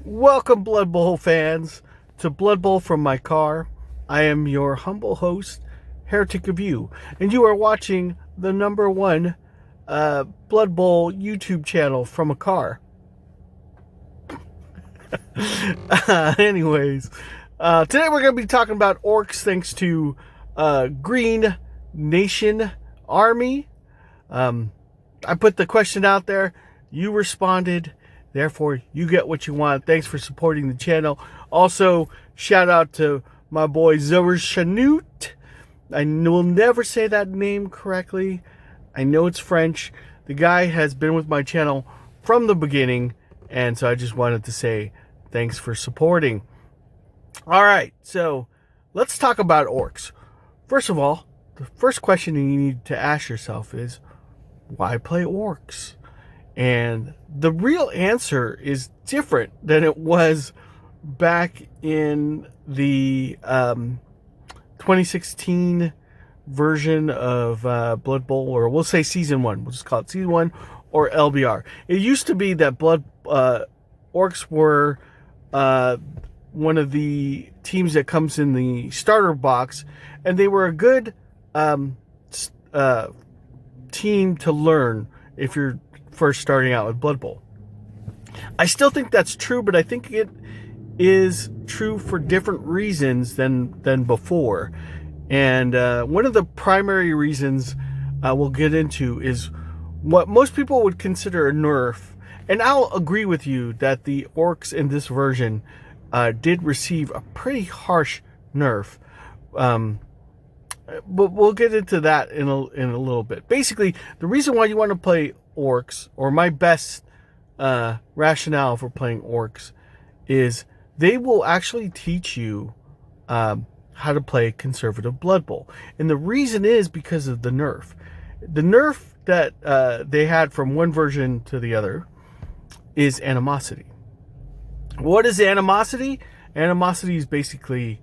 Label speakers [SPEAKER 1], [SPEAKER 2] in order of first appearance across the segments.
[SPEAKER 1] Welcome, Blood Bowl fans, to Blood Bowl from my car. I am your humble host, Heretic of You, and you are watching the number one Blood Bowl YouTube channel from a car. Anyways, today we're going to be talking about Orcs thanks to Green Nation Army. I put the question out there. You responded. Therefore, you get what you want. Thanks for supporting the channel. Also, shout out to my boy Zoer Chanute. I will never say that name correctly. I know it's French. The guy has been with my channel from the beginning, and so I just wanted to say thanks for supporting. All right, so let's talk about Orcs. First of all, the first question you need to ask yourself is, why play Orcs? And the real answer is different than it was back in the 2016 version of Blood Bowl, or we'll say Season 1. We'll just call it Season 1 or LBR. It used to be that Orcs were one of the teams that comes in the starter box, and they were a good team to learn if you're first starting out with Blood Bowl. I still think that's true, but I think it is true for different reasons than before. And one of the primary reasons we'll get into is what most people would consider a nerf. And I'll agree with you that the Orcs in this version did receive a pretty harsh nerf. But we'll get into that in a little bit. Basically, the reason why you want to play Orcs, or my best rationale for playing Orcs, is they will actually teach you how to play conservative Blood Bowl. And the reason is because of the nerf. The nerf that they had from one version to the other is animosity. What is animosity? Animosity is basically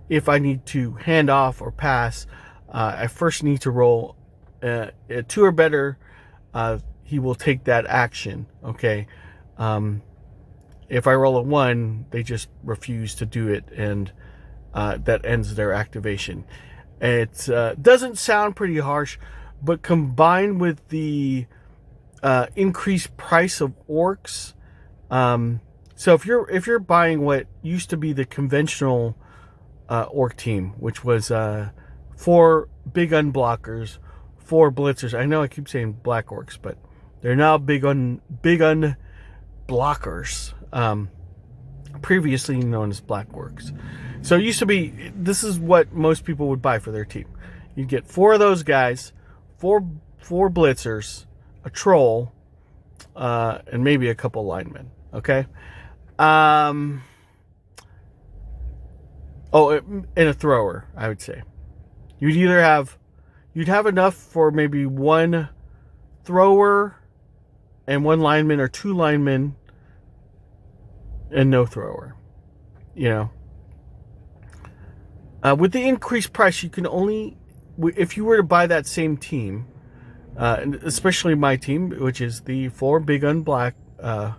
[SPEAKER 1] if I need to hand off or pass, I first need to roll a 2 or better. He will take that action. Okay. If I roll a 1, they just refuse to do it, and that ends their activation. It doesn't sound pretty harsh, but combined with the increased price of Orcs, so if you're buying what used to be the conventional Orc team, which was 4 big unblockers, 4 blitzers. I know I keep saying black Orcs, but they're now big unblockers. Previously known as black Orcs. So it used to be, this is what most people would buy for their team. You'd get 4 of those guys, 4 blitzers, a troll, and maybe a couple linemen. Okay. And a thrower, I would say. You'd have enough for maybe 1 thrower and 1 lineman, or 2 linemen and no thrower. You know, with the increased price, you can only, if you were to buy that same team, especially my team, which is the 4 big unblack. I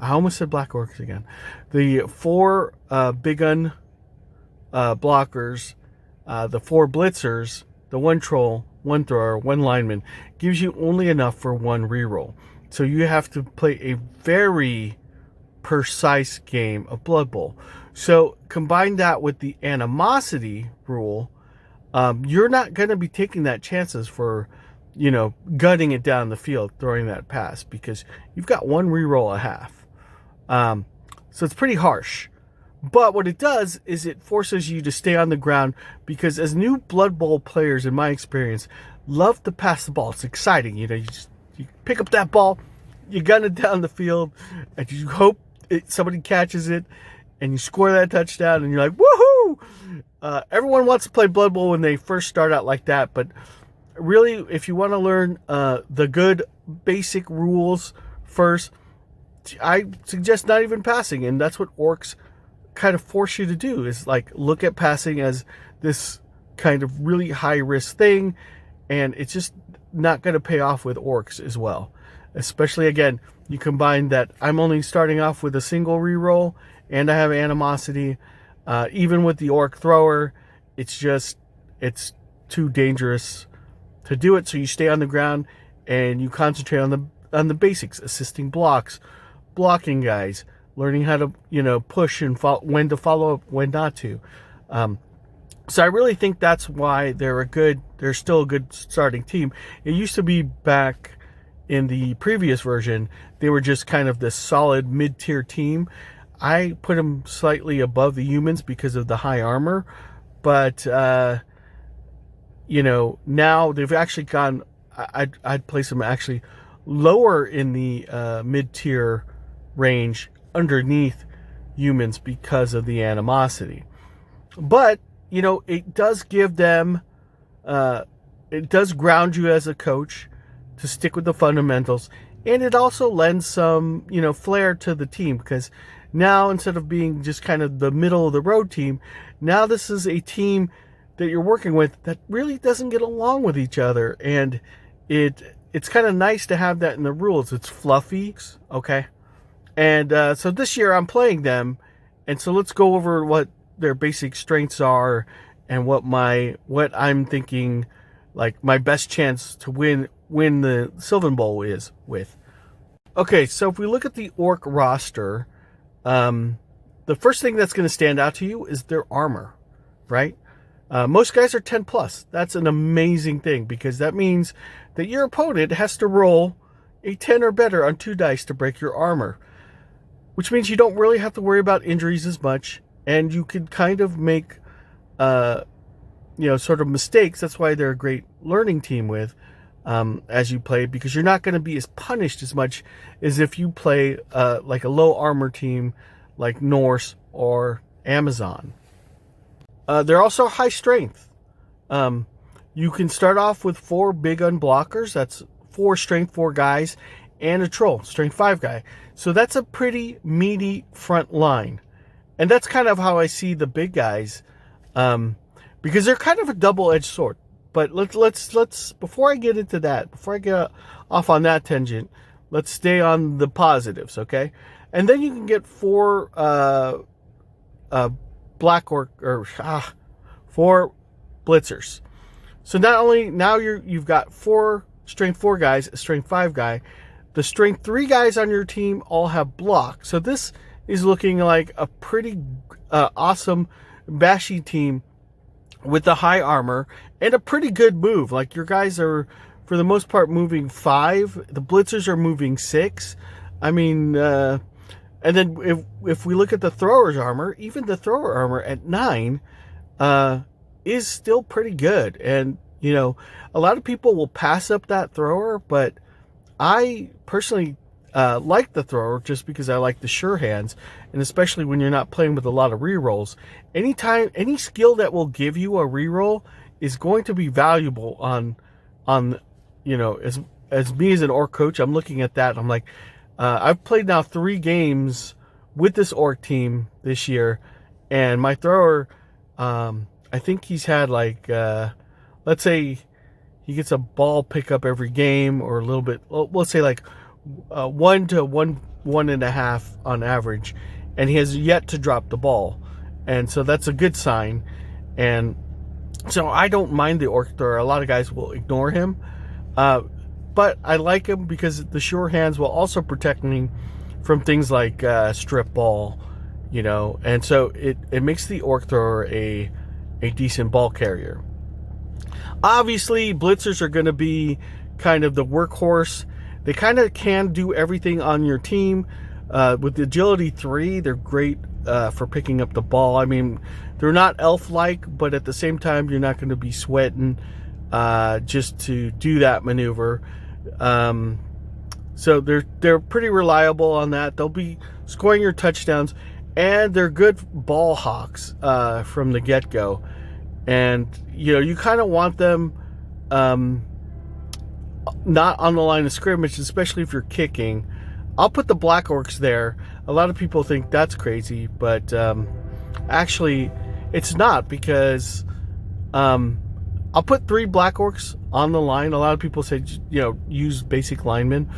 [SPEAKER 1] almost said black Orcs again. The 4 big blockers, the 4 blitzers, the 1 troll, 1 thrower, 1 lineman, gives you only enough for 1 reroll. So you have to play a very precise game of Blood Bowl. So combine that with the animosity rule, you're not going to be taking that chances for, gutting it down the field, throwing that pass, because you've got 1 reroll a half. So it's pretty harsh. But what it does is it forces you to stay on the ground, because as new Blood Bowl players, in my experience, love to pass the ball. It's exciting. You pick up that ball, you gun it down the field, and you hope somebody catches it, and you score that touchdown, and you're like, woohoo! Everyone wants to play Blood Bowl when they first start out like that, but really, if you want to learn the good basic rules first, I suggest not even passing, and that's what Orcs kind of force you to do, is like look at passing as this kind of really high risk thing, and it's just not going to pay off with Orcs as well. Especially, again, you combine that I'm only starting off with a single reroll, and I have animosity. Even with the orc thrower, it's too dangerous to do it. So you stay on the ground and you concentrate on the basics: assisting blocks, blocking guys, learning how to push and when to follow up, when not to. So I really think that's why they're still a good starting team. It used to be back in the previous version, they were just kind of this solid mid-tier team. I put them slightly above the humans because of the high armor, but now they've actually gone. I'd place them actually lower in the mid-tier range, underneath humans, because of the animosity. But it does give them, it does ground you as a coach to stick with the fundamentals, and it also lends some, flair to the team, because now, instead of being just kind of the middle of the road team, now this is a team that you're working with that really doesn't get along with each other, and it's kind of nice to have that in the rules. It's fluffy, okay? And so this year I'm playing them, and so let's go over what their basic strengths are and what I'm thinking, like, my best chance to win the Sylvan Bowl is with. Okay, so if we look at the Orc roster, the first thing that's going to stand out to you is their armor, right? Most guys are 10 plus. That's an amazing thing, because that means that your opponent has to roll a 10 or better on 2 dice to break your armor, which means you don't really have to worry about injuries as much, and you can kind of make sort of mistakes. That's why they're a great learning team with as you play, because you're not going to be as punished as much as if you play like a low armor team like Norse or Amazon. They're also high strength. You can start off with 4 big unblockers. That's 4 strength 4 guys and a troll, strength 5 guy. So that's a pretty meaty front line. And that's kind of how I see the big guys, because they're kind of a double-edged sword. But let's before I get into that, before I get off on that tangent, let's stay on the positives, okay? And then you can get 4 black orc or 4 blitzers. So not only now you've got 4 strength 4 guys, a strength 5 guy. The strength 3 guys on your team all have block. So this is looking like a pretty awesome bashy team with the high armor and a pretty good move. Like, your guys are, for the most part, moving 5. The blitzers are moving 6. I mean, and then if we look at the thrower's armor, even the thrower armor at 9 is still pretty good. And, a lot of people will pass up that thrower, but I personally like the thrower just because I like the sure hands, and especially when you're not playing with a lot of rerolls. Any skill that will give you a reroll is going to be valuable on as me as an orc coach, I'm looking at that. I'm like, I've played now 3 games with this orc team this year, and my thrower, I think he's had like, let's say he gets a ball pickup every game, or a little bit, we'll say like 1 to 1.5 on average, and he has yet to drop the ball, and so that's a good sign. And so I don't mind the orc thrower. A lot of guys will ignore him, but I like him because the sure hands will also protect me from things like strip ball, and so it makes the orc thrower a decent ball carrier. Obviously, blitzers are going to be kind of the workhorse. They kind of can do everything on your team. With the agility 3, they're great for picking up the ball. I mean, they're not elf-like, but at the same time, you're not going to be sweating just to do that maneuver. So they're pretty reliable on that. They'll be scoring your touchdowns, and they're good ball hawks from the get-go. And you kind of want them not on the line of scrimmage, especially if you're kicking. I'll put the black orcs there. A lot of people think that's crazy, but actually it's not, because I'll put 3 black orcs on the line. A lot of people say use basic linemen,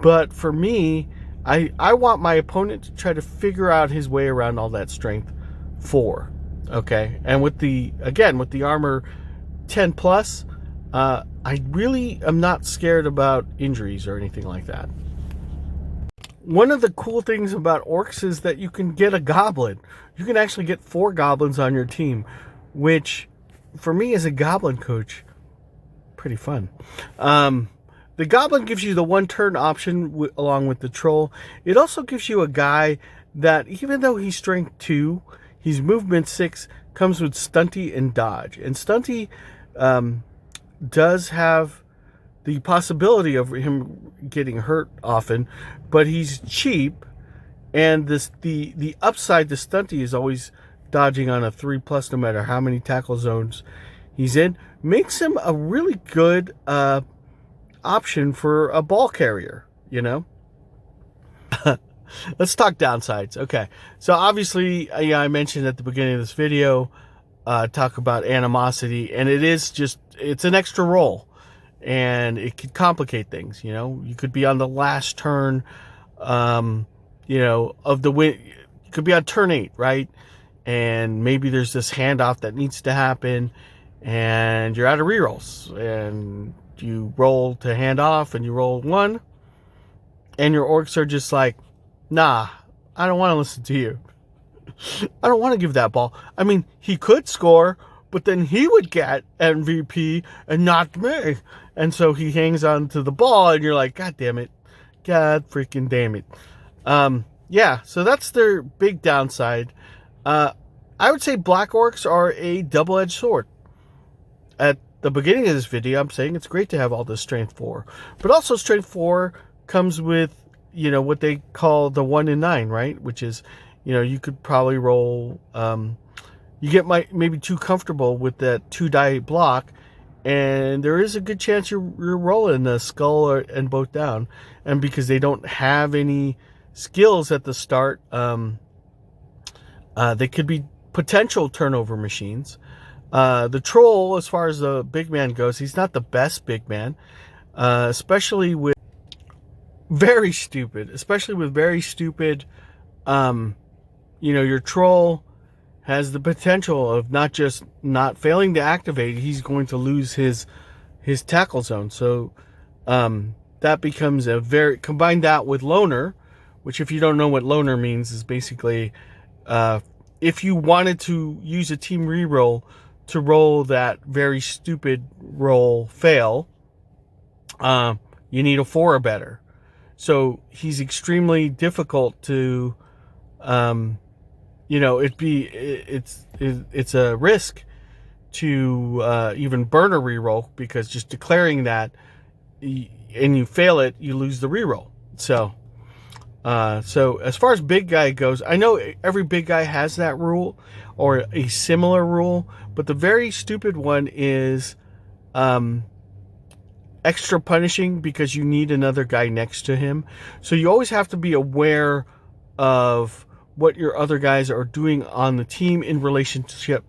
[SPEAKER 1] But for me, I want my opponent to try to figure out his way around all that strength 4. Okay, and with the armor 10 plus, I really am not scared about injuries or anything like that. One of the cool things about Orcs is that you can get a goblin. You can actually get 4 goblins on your team, which for me as a goblin coach, pretty fun. The goblin gives you the 1 turn option along with the troll. It also gives you a guy that, even though he's strength 2, he's movement 6, comes with stunty and dodge. And stunty does have the possibility of him getting hurt often, but he's cheap, and the upside to stunty is always dodging on a 3+ no matter how many tackle zones he's in. Makes him a really good option for a ball carrier, you know. Let's talk downsides. Okay, so obviously, I mentioned at the beginning of this video, talk about animosity, and it's an extra roll, and it could complicate things. You know, you could be on the last turn, of the win. You could be on turn 8, right? And maybe there's this handoff that needs to happen, and you're out of rerolls, and you roll to hand off, and you roll 1, and your orcs are just like, nah, I don't want to listen to you. I don't want to give that ball. I mean, he could score, but then he would get MVP and not me. And so he hangs on to the ball, and you're like, God damn it. God freaking damn it. Yeah, so that's their big downside. I would say black orcs are a double-edged sword. At the beginning of this video, I'm saying it's great to have all this strength 4. But also strength 4 comes with, what they call the 1 in 9, right? Which is, you could probably roll, you get maybe too comfortable with that 2-die block, and there is a good chance you're rolling the skull and both down. And because they don't have any skills at the start, they could be potential turnover machines. The troll, as far as the big man goes, he's not the best big man, especially with very stupid. Your troll has the potential of not just not failing to activate, he's going to lose his tackle zone. So that becomes combine that with loner, which, if you don't know what loner means, is basically if you wanted to use a team reroll to roll that very stupid roll fail, you need a 4 or better. So he's extremely difficult to, it's a risk to even burn a reroll, because just declaring that and you fail it, you lose the reroll. So as far as big guy goes, I know every big guy has that rule or a similar rule, but the very stupid one is extra punishing, because you need another guy next to him. So you always have to be aware of what your other guys are doing on the team in relation to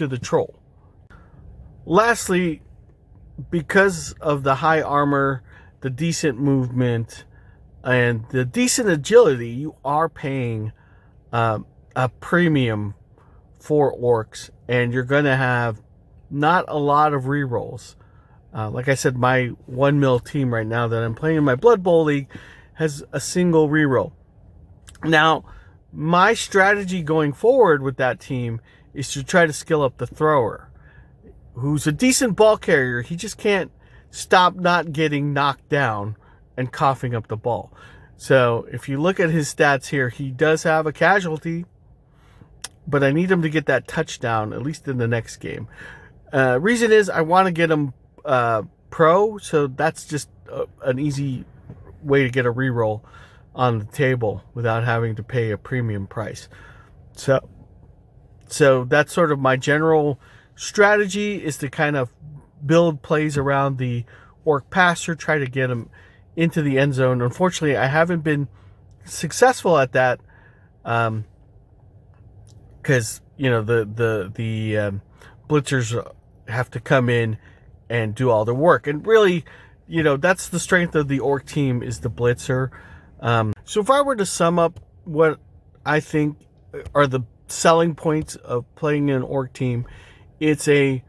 [SPEAKER 1] the troll. Lastly, because of the high armor, the decent movement, and the decent agility, you are paying a premium for orcs, and you're going to have not a lot of rerolls. Like I said, my 1 mil team right now that I'm playing in my Blood Bowl League has a single reroll. Now, my strategy going forward with that team is to try to skill up the thrower, who's a decent ball carrier. He just can't stop not getting knocked down and coughing up the ball. So if you look at his stats here, he does have a casualty, but I need him to get that touchdown, at least in the next game. Reason is I want to get him pro, so that's just an easy way to get a reroll on the table without having to pay a premium price. So that's sort of my general strategy, is to kind of build plays around the orc passer, try to get him into the end zone. Unfortunately, I haven't been successful at that, because the blitzers have to come in and do all the work. And really, you know, that's the strength of the Orc team, is the blitzer. So if I were to sum up what I think are the selling points of playing an Orc team, it's a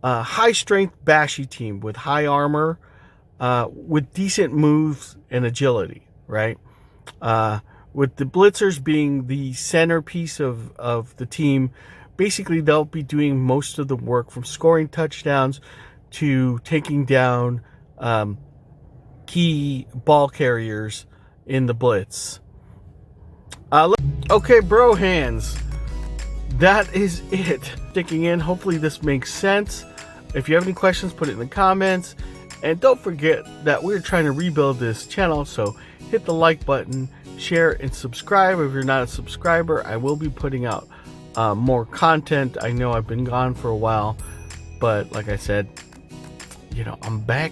[SPEAKER 1] high strength bashy team with high armor, with decent moves and agility, right? With the blitzers being the centerpiece of the team. Basically, they'll be doing most of the work, from scoring touchdowns to taking down key ball carriers in the blitz. Okay, bro hands, that is it. Sticking in, hopefully this makes sense. If you have any questions, put it in the comments. And don't forget that we're trying to rebuild this channel, so hit the like button, share, and subscribe. If you're not a subscriber, I will be putting out more content. I know I've been gone for a while, but like I said, you know, I'm back,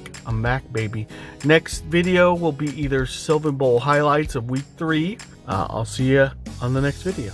[SPEAKER 1] baby. Next video will be either Sylvan Bowl highlights of week 3. I'll see you on the next video.